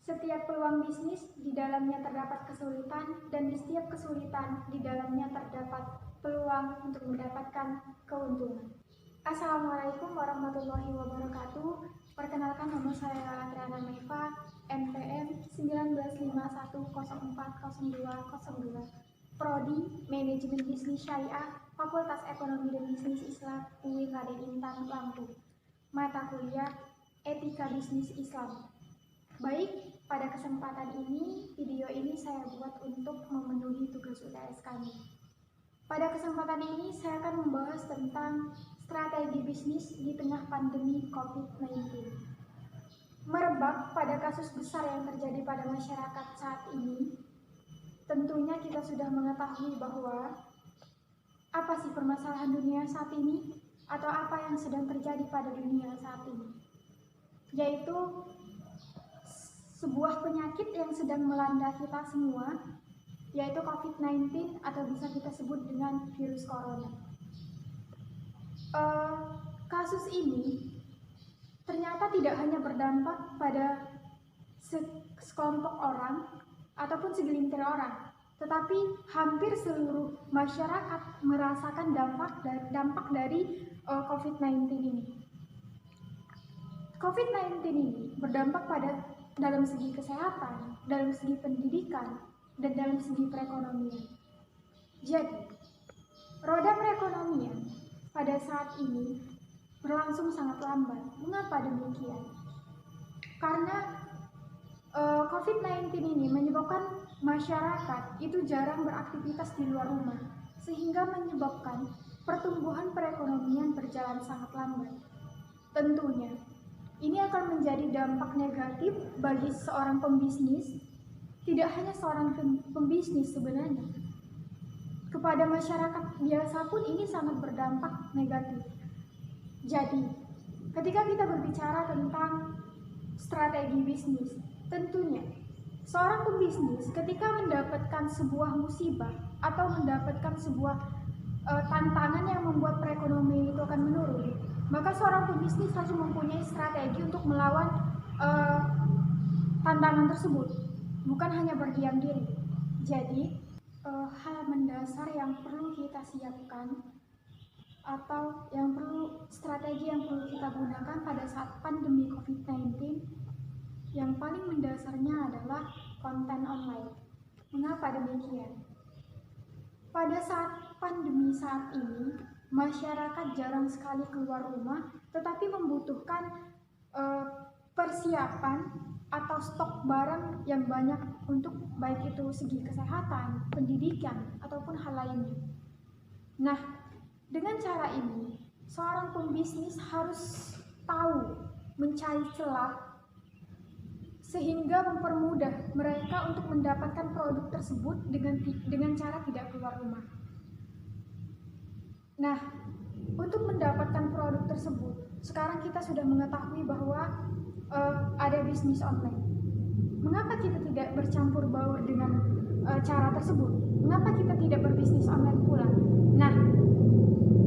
Setiap peluang bisnis di dalamnya terdapat kesulitan, dan di setiap kesulitan di dalamnya terdapat peluang untuk mendapatkan keuntungan. Assalamualaikum warahmatullahi wabarakatuh. Perkenalkan, nama saya Triana Meva, NPM 1951040202, Prodi Manajemen Bisnis Syariah, Fakultas Ekonomi dan Bisnis Islam, UIN Raden Intan, Lampung. Mata kuliah Etika Bisnis Islam. Baik, pada kesempatan ini, video ini saya buat untuk memenuhi tugas UTS kami. Pada kesempatan ini, saya akan membahas tentang strategi bisnis di tengah pandemi COVID-19. Merebak pada kasus besar yang terjadi pada masyarakat saat ini, tentunya kita sudah mengetahui bahwa apa sih permasalahan dunia saat ini, atau apa yang sedang terjadi pada dunia saat ini, yaitu sebuah penyakit yang sedang melanda kita semua, yaitu COVID-19 atau bisa kita sebut dengan virus corona. Kasus ini ternyata tidak hanya berdampak pada sekelompok orang ataupun segelintir orang, tetapi hampir seluruh masyarakat merasakan dampak dari COVID-19 ini. COVID-19 ini berdampak dalam segi kesehatan, dalam segi pendidikan, dan dalam segi perekonomian. Jadi, roda perekonomian pada saat ini berlangsung sangat lambat. Mengapa demikian? Karena COVID-19 ini menyebabkan masyarakat itu jarang beraktivitas di luar rumah, sehingga menyebabkan pertumbuhan perekonomian berjalan sangat lambat. Tentunya, ini akan menjadi dampak negatif bagi seorang pembisnis, tidak hanya seorang pembisnis sebenarnya. Kepada masyarakat biasa pun ini sangat berdampak negatif. Jadi, ketika kita berbicara tentang strategi bisnis, tentunya seorang pembisnis ketika mendapatkan sebuah musibah atau mendapatkan sebuah tantangan yang membuat perekonomian itu akan menurun, maka seorang pembisnis harus mempunyai strategi untuk melawan tantangan tersebut, bukan hanya berdiam diri. Jadi, hal mendasar yang perlu kita siapkan atau strategi yang perlu kita gunakan pada saat pandemi COVID-19, yang paling mendasarnya adalah konten online. Mengapa demikian? Pada saat pandemi saat ini, masyarakat jarang sekali keluar rumah, tetapi membutuhkan persiapan atau stok barang yang banyak untuk baik itu segi kesehatan, pendidikan, ataupun hal lainnya. Nah, dengan cara ini, seorang pembisnis harus tahu mencari celah sehingga mempermudah mereka untuk mendapatkan produk tersebut dengan cara tidak keluar rumah. Nah, untuk mendapatkan produk tersebut, sekarang kita sudah mengetahui bahwa ada bisnis online. Mengapa kita tidak bercampur baur dengan cara tersebut? Mengapa kita tidak berbisnis online pula? Nah,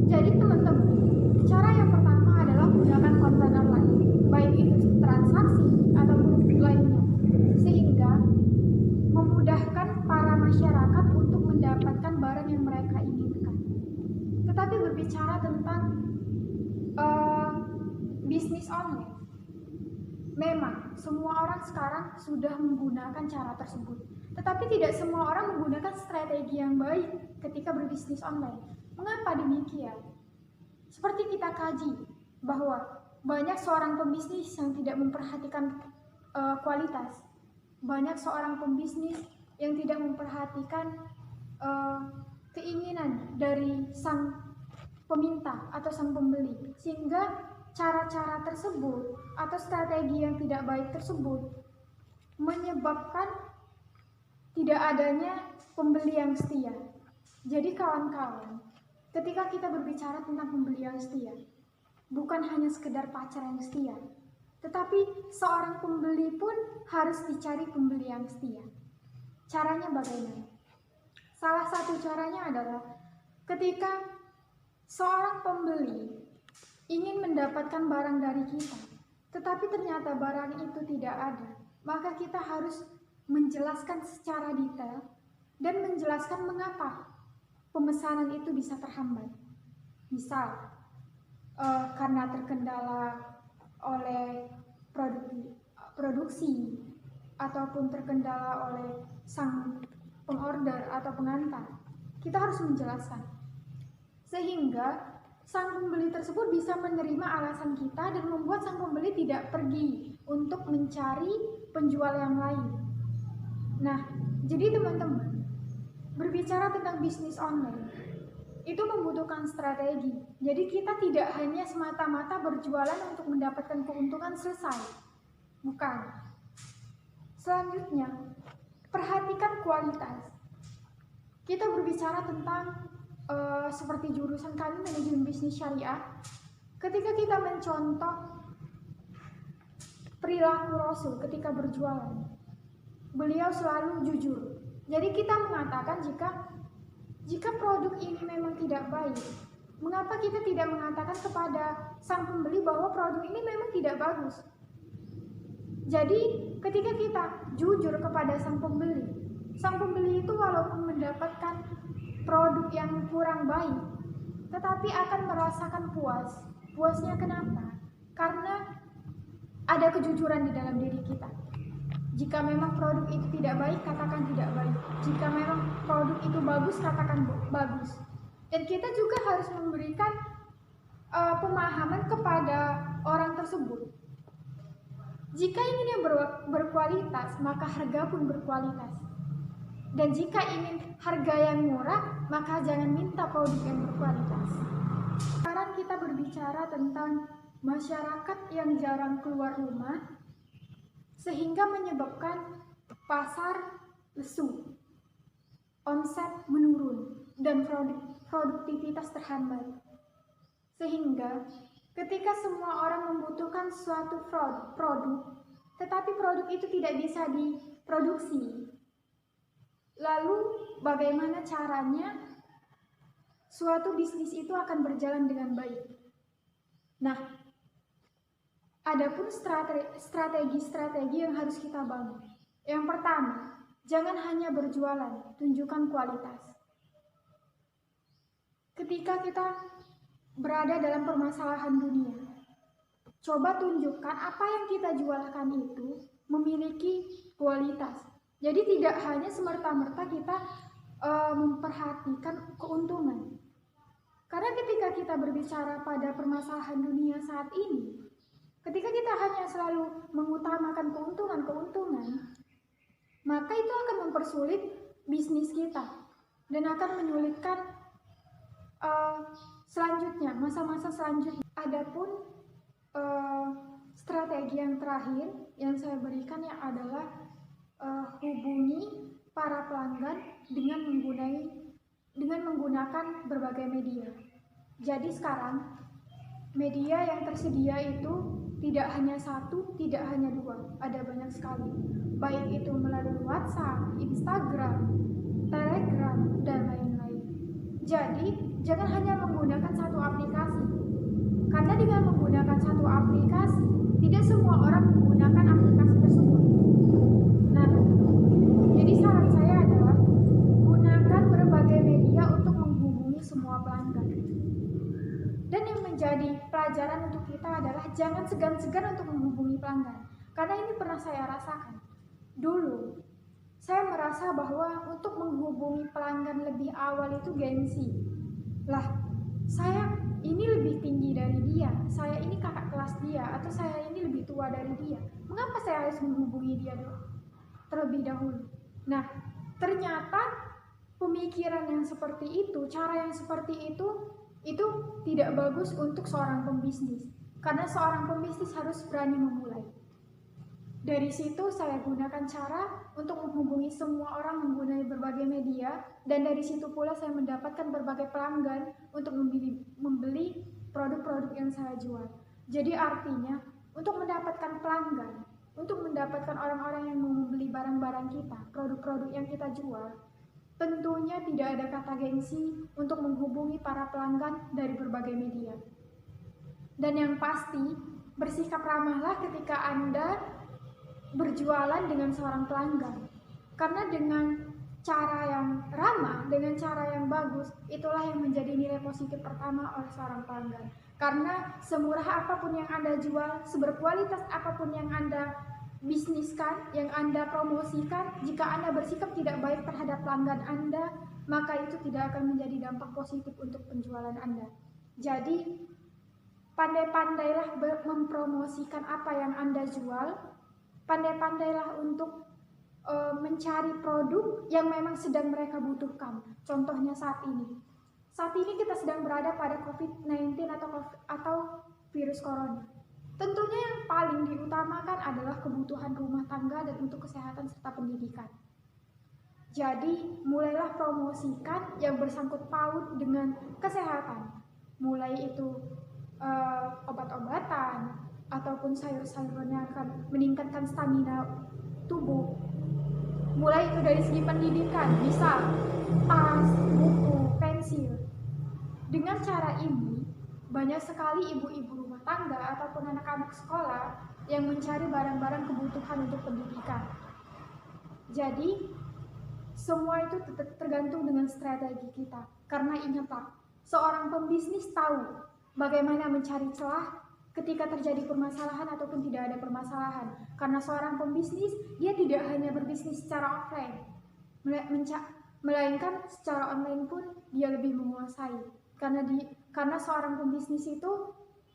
jadi teman-teman, cara yang pertama adalah menggunakan konten online, baik itu transaksi ataupun lainnya, sehingga memudahkan para masyarakat untuk mendapatkan barang yang mereka inginkan. Tetapi berbicara tentang bisnis online, memang semua orang sekarang sudah menggunakan cara tersebut, tetapi tidak semua orang menggunakan strategi yang baik ketika berbisnis online. Mengapa demikian? Seperti kita kaji bahwa banyak seorang pembisnis yang tidak memperhatikan kualitas, banyak seorang pembisnis yang tidak memperhatikan keinginan dari sang peminta atau sang pembeli, sehingga cara-cara tersebut atau strategi yang tidak baik tersebut menyebabkan tidak adanya pembeli yang setia. Jadi kawan-kawan, ketika kita berbicara tentang pembeli yang setia, bukan hanya sekedar pacar yang setia, tetapi seorang pembeli pun harus dicari pembeli yang setia. Caranya bagaimana? Salah satu caranya adalah ketika seorang pembeli ingin mendapatkan barang dari kita, tetapi ternyata barang itu tidak ada, maka kita harus menjelaskan secara detail dan menjelaskan mengapa pemesanan itu bisa terhambat. Misal, karena terkendala oleh produksi ataupun terkendala oleh sang pengorder atau pengantar. Kita harus menjelaskan sehingga sang pembeli tersebut bisa menerima alasan kita dan membuat sang pembeli tidak pergi untuk mencari penjual yang lain. Nah, jadi teman-teman, berbicara tentang bisnis online itu membutuhkan strategi. Jadi kita tidak hanya semata-mata berjualan untuk mendapatkan keuntungan selesai. Bukan. Selanjutnya, perhatikan kualitas. Kita berbicara tentang seperti jurusan kami manajemen bisnis syariah. Ketika kita mencontoh perilaku Rasul ketika berjualan, beliau selalu jujur. Jadi kita mengatakan jika produk ini memang tidak baik, mengapa kita tidak mengatakan kepada sang pembeli bahwa produk ini memang tidak bagus? Jadi ketika kita jujur kepada sang pembeli itu walaupun mendapatkan produk yang kurang baik, tetapi akan merasakan puas. Puasnya kenapa? Karena ada kejujuran di dalam diri kita. Jika memang produk itu tidak baik, katakan tidak baik. Jika memang produk itu bagus, katakan bagus. Dan kita juga harus memberikan pemahaman kepada orang tersebut. Jika ingin yang berkualitas, maka harga pun berkualitas. Dan jika ingin harga yang murah, maka jangan minta produk yang berkualitas. Sekarang kita berbicara tentang masyarakat yang jarang keluar rumah, sehingga menyebabkan pasar lesu, omset menurun, dan produktivitas terhambat. Sehingga ketika semua orang membutuhkan suatu produk, tetapi produk itu tidak bisa diproduksi, lalu bagaimana caranya suatu bisnis itu akan berjalan dengan baik? Nah, adapun strategi-strategi yang harus kita bangun. Yang pertama, jangan hanya berjualan, tunjukkan kualitas. Ketika kita berada dalam permasalahan dunia, coba tunjukkan apa yang kita jualkan itu memiliki kualitas. Jadi tidak hanya semerta-merta kita memperhatikan keuntungan. Karena ketika kita berbicara pada permasalahan dunia saat ini, ketika kita hanya selalu mengutamakan keuntungan, maka itu akan mempersulit bisnis kita dan akan menyulitkan selanjutnya, masa-masa selanjutnya. Adapun strategi yang terakhir yang saya berikan adalah hubungi para pelanggan dengan menggunakan berbagai media. Jadi sekarang media yang tersedia itu tidak hanya satu, tidak hanya dua, ada banyak sekali. Baik itu melalui WhatsApp, Instagram, Telegram, dan lain-lain. Jadi jangan hanya menggunakan satu aplikasi. Karena dengan menggunakan satu aplikasi, tidak semua orang menggunakan aplikasi tersebut. Nah, jadi saran saya adalah gunakan berbagai media untuk menghubungi semua pelanggan. Dan yang menjadi pelajaran untuk kita adalah jangan segan-segan untuk menghubungi pelanggan. Karena ini pernah saya rasakan. Dulu, saya merasa bahwa untuk menghubungi pelanggan lebih awal itu gengsi. Lah, saya ini lebih tinggi dari dia, saya ini kakak kelas dia, atau saya ini lebih tua dari dia. Mengapa saya harus menghubungi dia terlebih dahulu? Nah, ternyata pemikiran yang seperti itu, cara yang seperti itu tidak bagus untuk seorang pembisnis. Karena seorang pembisnis harus berani memulai. Dari situ saya gunakan cara untuk menghubungi semua orang menggunakan berbagai media, dan dari situ pula saya mendapatkan berbagai pelanggan untuk membeli produk-produk yang saya jual. Jadi artinya untuk mendapatkan pelanggan, untuk mendapatkan orang-orang yang mau membeli barang-barang kita, produk-produk yang kita jual, tentunya tidak ada kata gengsi untuk menghubungi para pelanggan dari berbagai media. Dan yang pasti, bersikap ramahlah ketika Anda berjualan dengan seorang pelanggan. Karena dengan cara yang ramah, dengan cara yang bagus, itulah yang menjadi nilai positif pertama oleh seorang pelanggan. Karena semurah apapun yang Anda jual, seberkualitas apapun yang Anda bisniskan, yang Anda promosikan, jika Anda bersikap tidak baik terhadap pelanggan Anda, maka itu tidak akan menjadi dampak positif untuk penjualan Anda. Jadi, pandai-pandailah mempromosikan apa yang Anda jual, pandai-pandailah untuk mencari produk yang memang sedang mereka butuhkan. Contohnya saat ini. Saat ini kita sedang berada pada COVID-19 atau virus corona. Tentunya yang paling diutamakan adalah kebutuhan rumah tangga dan untuk kesehatan serta pendidikan. Jadi, mulailah promosikan yang bersangkut paut dengan kesehatan. Mulai itu obat-obatan ataupun sayur-sayuran yang akan meningkatkan stamina tubuh. Mulai itu dari segi pendidikan, misal tas, buku, pensil. Dengan cara ini, banyak sekali ibu-ibu rumah tangga ataupun anak-anak sekolah yang mencari barang-barang kebutuhan untuk pendidikan. Jadi, semua itu tergantung dengan strategi kita. Karena ingatlah, seorang pembisnis tahu bagaimana mencari celah ketika terjadi permasalahan ataupun tidak ada permasalahan. Karena seorang pembisnis, dia tidak hanya berbisnis secara offline, melainkan secara online pun dia lebih menguasai. Karena seorang pembisnis itu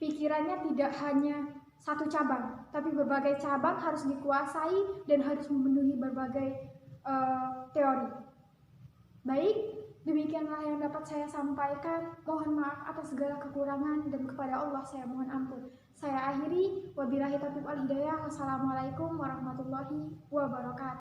pikirannya tidak hanya satu cabang, tapi berbagai cabang harus dikuasai dan harus memenuhi berbagai teori. Baik, demikianlah yang dapat saya sampaikan. Mohon maaf atas segala kekurangan dan kepada Allah saya mohon ampun. Saya akhiri, wabillahi taufiq wal hidayah. Wassalamualaikum warahmatullahi wabarakatuh.